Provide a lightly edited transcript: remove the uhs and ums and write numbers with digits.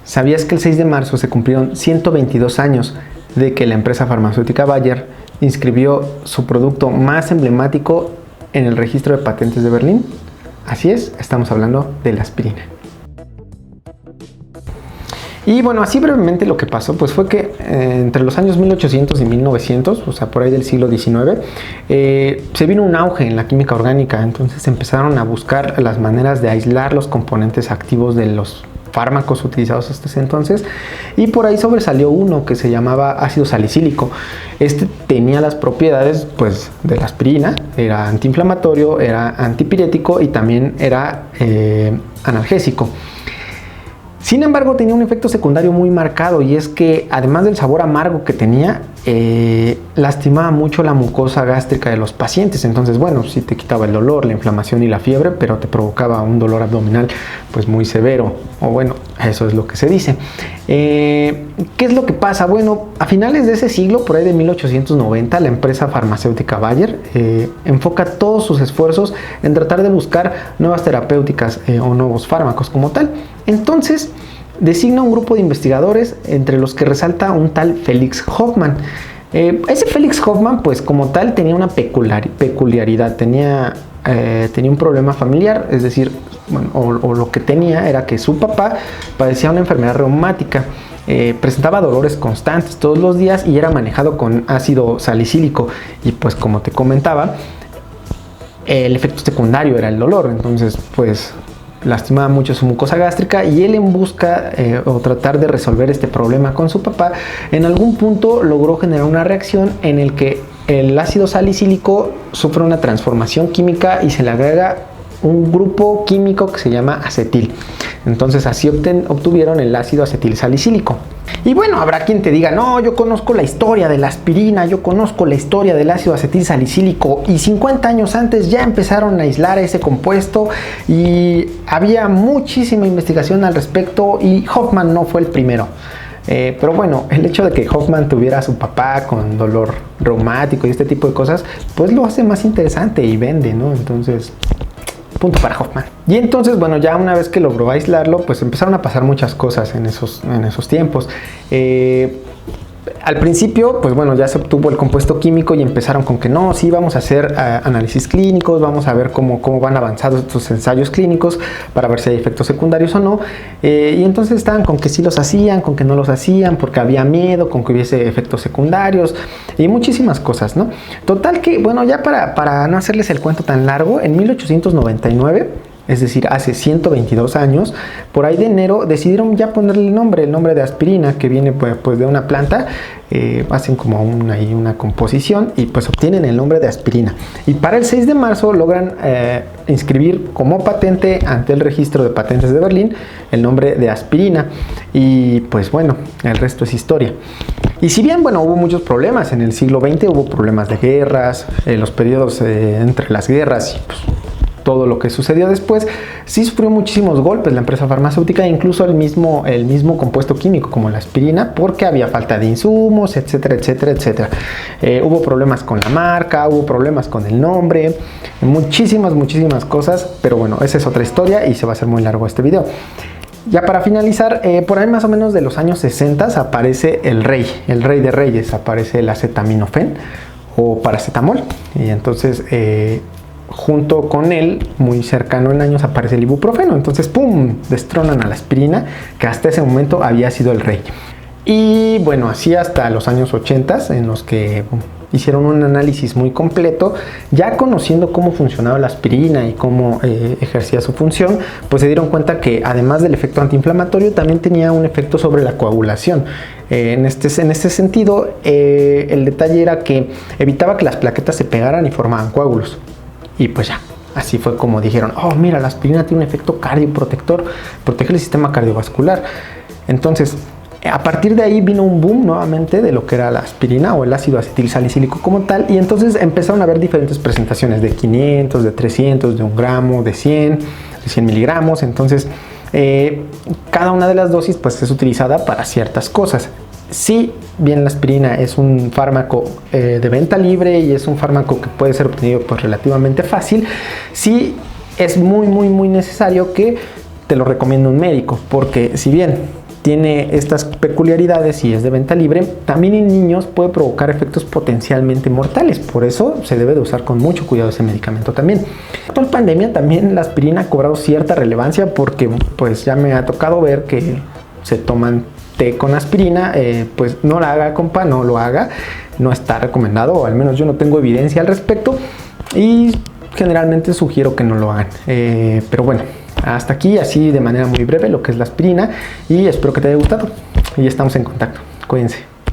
¿Sabías que el 6 de marzo se cumplieron 122 años de que la empresa farmacéutica Bayer inscribió su producto más emblemático en el registro de patentes de Berlín? Así es, estamos hablando de la aspirina. Y bueno, así brevemente lo que pasó pues fue que entre los años 1800 y 1900, o sea, por ahí del siglo XIX, se vino un auge en la química orgánica. Entonces empezaron a buscar las maneras de aislar los componentes activos de los fármacos utilizados hasta ese entonces, y por ahí sobresalió uno que se llamaba ácido salicílico. Este tenía las propiedades pues de la aspirina, era antiinflamatorio, era antipirético y también era analgésico. Sin embargo, tenía un efecto secundario muy marcado, y es que además del sabor amargo que tenía, lastimaba mucho la mucosa gástrica de los pacientes. Entonces, bueno, sí te quitaba el dolor, la inflamación y la fiebre, pero te provocaba un dolor abdominal pues muy severo, o bueno, eso es lo que se dice. ¿Qué es lo que pasa? Bueno, a finales de ese siglo, por ahí de 1890, la empresa farmacéutica Bayer enfoca todos sus esfuerzos en tratar de buscar nuevas terapéuticas o nuevos fármacos como tal. Entonces designa un grupo de investigadores, entre los que resalta un tal Felix Hoffmann. Ese Felix Hoffmann pues como tal tenía una peculiaridad, tenía un problema familiar, es decir, bueno, o lo que tenía era que su papá padecía una enfermedad reumática. Presentaba dolores constantes todos los días y era manejado con ácido salicílico, y pues como te comentaba, el efecto secundario era el dolor. Entonces pues lastimaba mucho su mucosa gástrica, y él, en busca o tratar de resolver este problema con su papá, en algún punto logró generar una reacción en el que el ácido salicílico sufre una transformación química y se le agrega un grupo químico que se llama acetil. Entonces así obtuvieron el ácido acetil salicílico. Y bueno, habrá quien te diga: no, yo conozco la historia de la aspirina, yo conozco la historia del ácido acetil salicílico, y 50 años antes ya empezaron a aislar ese compuesto y había muchísima investigación al respecto, y Hoffmann no fue el primero. Pero bueno, el hecho de que Hoffmann tuviera a su papá con dolor reumático y este tipo de cosas, pues lo hace más interesante y vende, ¿no? Entonces, punto para Hoffmann. Y entonces, bueno, ya una vez que logró aislarlo, pues empezaron a pasar muchas cosas en esos tiempos. Al principio, pues bueno, ya se obtuvo el compuesto químico y empezaron con que no, sí, vamos a hacer análisis clínicos, vamos a ver cómo van avanzando estos ensayos clínicos para ver si hay efectos secundarios o no. Y entonces estaban con que sí los hacían, con que no los hacían, porque había miedo con que hubiese efectos secundarios y muchísimas cosas, ¿no? Total que, bueno, ya para no hacerles el cuento tan largo, en 1899, es decir, hace 122 años, por ahí de enero, decidieron ya ponerle el nombre de aspirina, que viene pues de una planta. Hacen como una composición y pues obtienen el nombre de aspirina. Y para el 6 de marzo logran inscribir como patente ante el registro de patentes de Berlín el nombre de aspirina. Y pues bueno, el resto es historia. Y si bien, bueno, hubo muchos problemas en el siglo XX, hubo problemas de guerras, los periodos entre las guerras y pues todo lo que sucedió después, sí sufrió muchísimos golpes la empresa farmacéutica, incluso el mismo compuesto químico como la aspirina, porque había falta de insumos, etcétera, etcétera, etcétera. Hubo problemas con la marca, hubo problemas con el nombre, muchísimas cosas, pero bueno, esa es otra historia y se va a hacer muy largo este video. Ya para finalizar, por ahí más o menos de los años 60 aparece el rey de reyes, aparece el acetaminofén o paracetamol, y entonces junto con él, muy cercano en años, aparece el ibuprofeno. Entonces, ¡pum!, destronan a la aspirina, que hasta ese momento había sido el rey. Y bueno, así hasta los años 80, en los que hicieron un análisis muy completo, ya conociendo cómo funcionaba la aspirina y cómo ejercía su función, pues se dieron cuenta que además del efecto antiinflamatorio, también tenía un efecto sobre la coagulación. En este sentido, el detalle era que evitaba que las plaquetas se pegaran y formaban coágulos. Y pues ya, así fue como dijeron: oh, mira, la aspirina tiene un efecto cardioprotector, protege el sistema cardiovascular. Entonces, a partir de ahí vino un boom nuevamente de lo que era la aspirina o el ácido acetil salicílico como tal, y entonces empezaron a haber diferentes presentaciones de 500, de 300, de 1 gramo, de 100 miligramos. Entonces, cada una de las dosis pues es utilizada para ciertas cosas. Si bien la aspirina es un fármaco de venta libre y es un fármaco que puede ser obtenido pues relativamente fácil, sí es muy necesario que te lo recomienda un médico, porque si bien tiene estas peculiaridades y es de venta libre, también en niños puede provocar efectos potencialmente mortales. Por eso se debe de usar con mucho cuidado ese medicamento también. En la actual pandemia también la aspirina ha cobrado cierta relevancia, porque pues ya me ha tocado ver que se toman té con aspirina. Pues no la haga, compa, no lo haga, no está recomendado, o al menos yo no tengo evidencia al respecto, y generalmente sugiero que no lo hagan. Pero bueno, hasta aquí, así de manera muy breve, lo que es la aspirina, y espero que te haya gustado y estamos en contacto. Cuídense.